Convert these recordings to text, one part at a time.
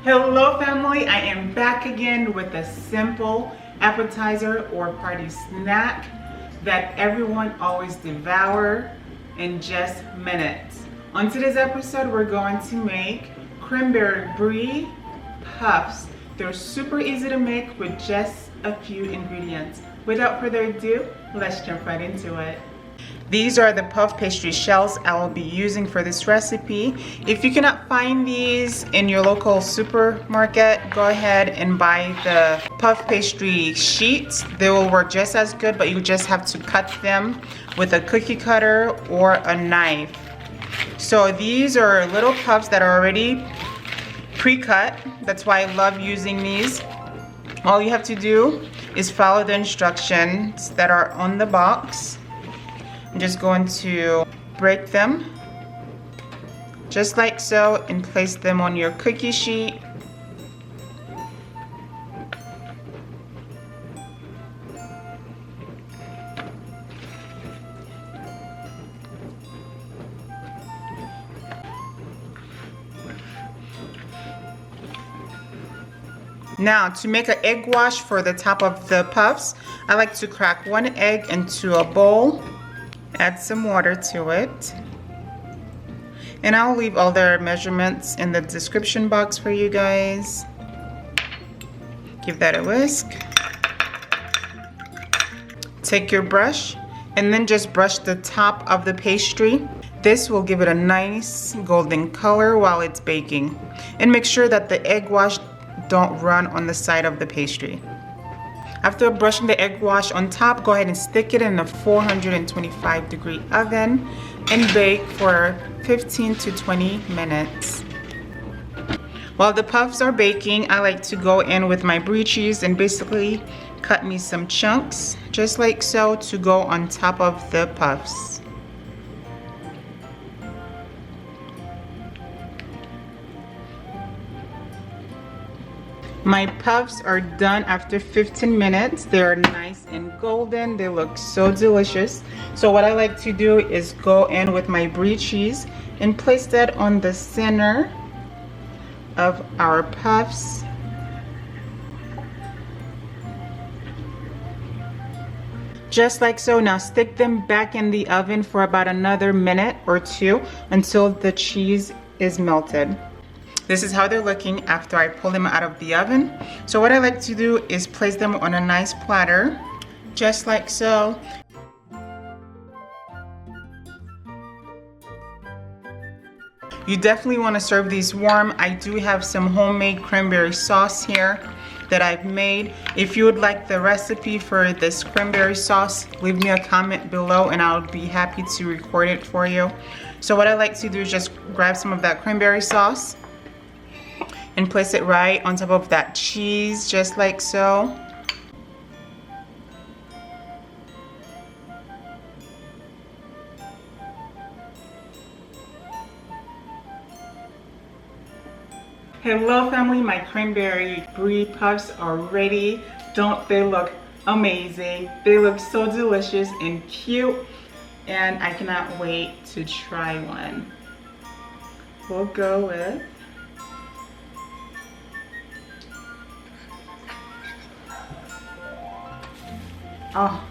Hello family, I am back again with a simple appetizer or party snack that everyone always devour in just minutes. On today's episode, we're going to make cranberry brie puffs. They're super easy to make with just a few ingredients. Without further ado, let's jump right into it. These are the puff pastry shells I will be using for this recipe. If you cannot find these in your local supermarket, go ahead and buy the puff pastry sheets. They will work just as good, but you just have to cut them with a cookie cutter or a knife. So these are little puffs that are already pre-cut. That's why I love using these. All you have to do is follow the instructions that are on the box. I'm just going to break them just like so and place them on your cookie sheet. Now, to make an egg wash for the top of the puffs, I like to crack one egg into a bowl. Add some water to it, and I'll leave all their measurements in the description box for you guys. Give that a whisk. Take your brush and then just brush the top of the pastry. This will give it a nice golden color while it's baking. And make sure that the egg wash don't run on the side of the pastry. After brushing the egg wash on top, go ahead and stick it in a 425-degree oven and bake for 15 to 20 minutes. While the puffs are baking, I like to go in with my brie cheese and basically cut me some chunks, just like so, to go on top of the puffs. My puffs are done after 15 minutes. They're nice and golden. They look so delicious. So what I like to do is go in with my brie cheese and place that on the center of our puffs. Just like so. Now stick them back in the oven for about another minute or two until the cheese is melted. This is how they're looking after I pull them out of the oven. So what I like to do is place them on a nice platter, just like so. You definitely want to serve these warm. I do have some homemade cranberry sauce here that I've made. If you would like the recipe for this cranberry sauce, leave me a comment below and I'll be happy to record it for you. So what I like to do is just grab some of that cranberry sauce and place it right on top of that cheese, just like so. Hello family, my cranberry brie puffs are ready. Don't they look amazing? They look so delicious and cute, and I cannot wait to try one. We'll go with oh,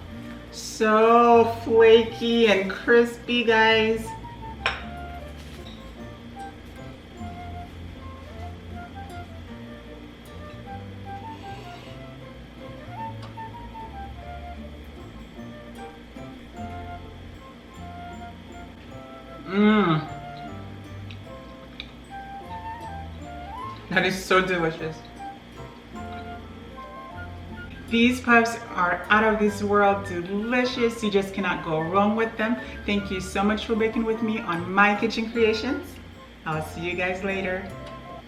so flaky and crispy, guys. That is so delicious. These puffs are out of this world delicious. You just cannot go wrong with them. Thank you so much for baking with me on my kitchen creations. I'll see you guys later.